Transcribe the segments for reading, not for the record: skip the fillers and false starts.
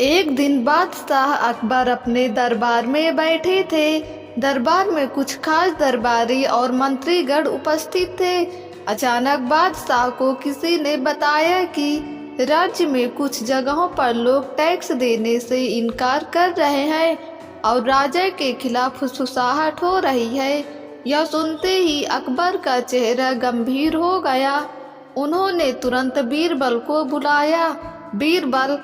एक दिन बादशाह अकबर अपने दरबार में बैठे थे। दरबार में कुछ खास दरबारी और मंत्रीगण उपस्थित थे। अचानक बादशाह को किसी ने बताया कि राज्य में कुछ जगहों पर लोग टैक्स देने से इनकार कर रहे हैं और राजा के खिलाफ फुसफुसाहट हो रही है। यह सुनते ही अकबर का चेहरा गंभीर हो गया। उन्होंने तुरंत बीरबल को बुलाया। बीरबल,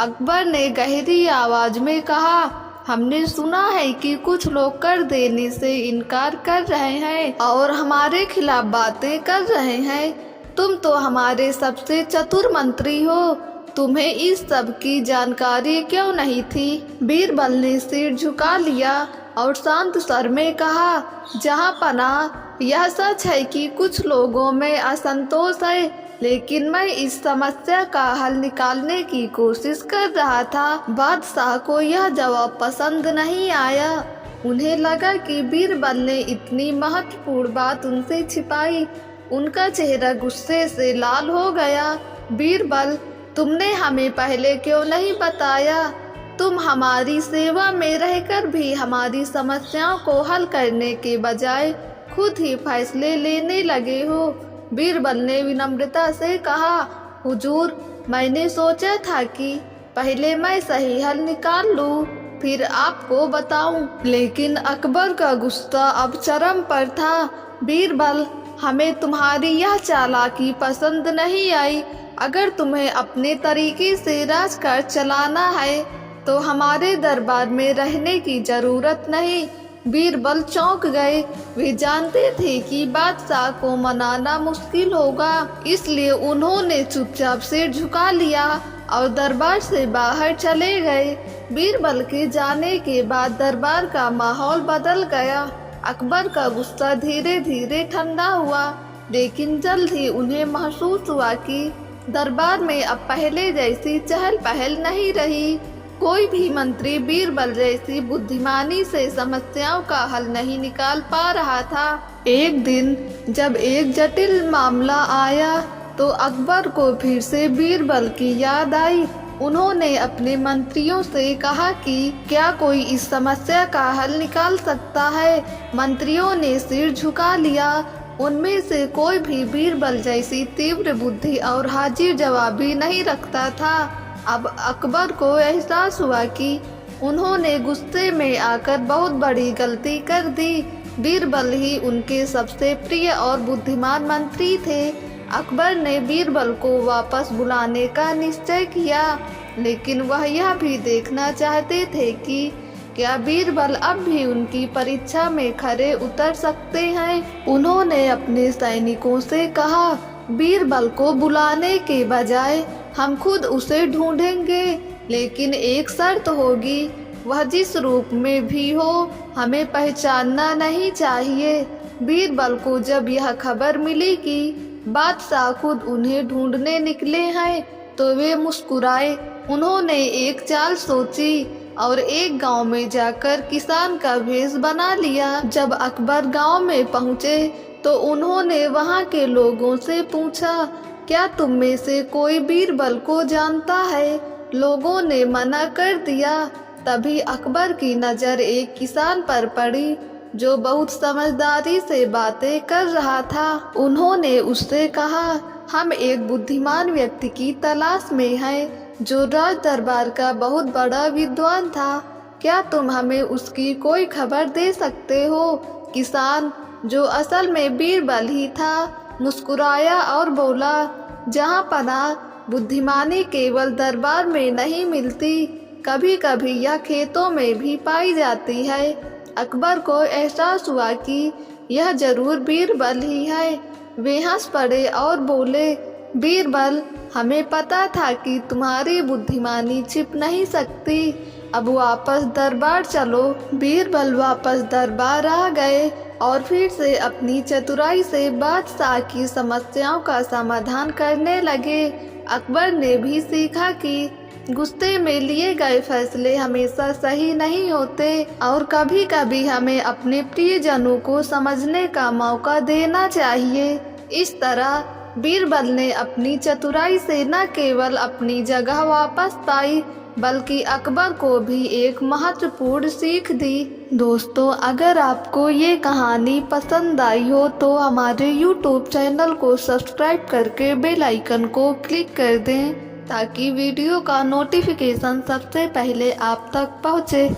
अकबर ने गहरी आवाज में कहा, हमने सुना है कि कुछ लोग कर देने से इनकार कर रहे हैं और हमारे खिलाफ बातें कर रहे हैं। तुम तो हमारे सबसे चतुर मंत्री हो, तुम्हें इस सब की जानकारी क्यों नहीं थी? बीरबल ने सिर झुका लिया और शांत स्वर में कहा, जहां पनाह, यह सच है कि कुछ लोगों में असंतोष है, लेकिन मैं इस समस्या का हल निकालने की कोशिश कर रहा था। बादशाह को यह जवाब पसंद नहीं आया। उन्हें लगा कि बीरबल ने इतनी महत्वपूर्ण बात उनसे छिपाई। उनका चेहरा गुस्से से लाल हो गया। बीरबल, तुमने हमें पहले क्यों नहीं बताया? तुम हमारी सेवा में रहकर भी हमारी समस्याओं को हल करने के बजाय खुद ही फैसले लेने लगे हो। बीरबल ने विनम्रता से कहा, हुजूर, मैंने सोचा था कि पहले मैं सही हल निकाल लूं, फिर आपको बताऊं। लेकिन अकबर का गुस्सा अब चरम पर था। बीरबल, हमें तुम्हारी यह चालाकी पसंद नहीं आई। अगर तुम्हें अपने तरीके से राजकाज चलाना है तो हमारे दरबार में रहने की जरूरत नहीं। बीरबल चौंक गए। वे जानते थे कि बादशाह को मनाना मुश्किल होगा, इसलिए उन्होंने चुपचाप सिर झुका लिया और दरबार से बाहर चले गए। बीरबल के जाने के बाद दरबार का माहौल बदल गया। अकबर का गुस्सा धीरे धीरे ठंडा हुआ, लेकिन जल्द ही उन्हें महसूस हुआ कि दरबार में अब पहले जैसी चहल पहल नहीं रही। कोई भी मंत्री बीरबल जैसी बुद्धिमानी से समस्याओं का हल नहीं निकाल पा रहा था। एक दिन जब एक जटिल मामला आया तो अकबर को फिर से बीरबल की याद आई। उन्होंने अपने मंत्रियों से कहा कि क्या कोई इस समस्या का हल निकाल सकता है? मंत्रियों ने सिर झुका लिया। उनमें से कोई भी बीरबल जैसी तीव्र बुद्धि और हाजिर जवाबी नहीं रखता था। अब अकबर को एहसास हुआ कि उन्होंने गुस्से में आकर बहुत बड़ी गलती कर दी। बीरबल ही उनके सबसे प्रिय और बुद्धिमान मंत्री थे। अकबर ने बीरबल को वापस बुलाने का निश्चय किया, लेकिन वह यह भी देखना चाहते थे कि क्या बीरबल अब भी उनकी परीक्षा में खरे उतर सकते हैं। उन्होंने अपने सैनिकों से कहा, बीरबल को बुलाने के बजाय हम खुद उसे ढूंढेंगे, लेकिन एक शर्त होगी, वह जिस रूप में भी हो हमें पहचानना नहीं चाहिए। बीरबल को जब यह खबर मिली कि बादशाह खुद उन्हें ढूंढने निकले हैं तो वे मुस्कुराए। उन्होंने एक चाल सोची और एक गांव में जाकर किसान का भेष बना लिया। जब अकबर गांव में पहुंचे तो उन्होंने वहां के लोगों से पूछा, क्या तुम में से कोई बीरबल को जानता है? लोगों ने मना कर दिया। तभी अकबर की नज़र एक किसान पर पड़ी जो बहुत समझदारी से बातें कर रहा था। उन्होंने उससे कहा, हम एक बुद्धिमान व्यक्ति की तलाश में हैं जो राज दरबार का बहुत बड़ा विद्वान था। क्या तुम हमें उसकी कोई खबर दे सकते हो? किसान, जो असल में बीरबल ही था, मुस्कुराया और बोला, जहां पनाह, बुद्धिमानी केवल दरबार में नहीं मिलती, कभी कभी यह खेतों में भी पाई जाती है। अकबर को एहसास हुआ कि यह जरूर बीरबल ही है। वे हंस पड़े और बोले, बीरबल, हमें पता था कि तुम्हारी बुद्धिमानी छिप नहीं सकती। अब वापस दरबार चलो। बीरबल वापस दरबार आ गए और फिर से अपनी चतुराई से बादशाह की समस्याओं का समाधान करने लगे। अकबर ने भी सीखा कि गुस्से में लिए गए फैसले हमेशा सही नहीं होते और कभी कभी हमें अपने प्रियजनों को समझने का मौका देना चाहिए। इस तरह बीरबल ने अपनी चतुराई से न केवल अपनी जगह वापस पाई बल्कि अकबर को भी एक महत्वपूर्ण सीख दी। दोस्तों, अगर आपको ये कहानी पसंद आई हो तो हमारे YouTube चैनल को सब्सक्राइब करके बेल आइकन को क्लिक कर दें ताकि वीडियो का नोटिफिकेशन सबसे पहले आप तक पहुँचे।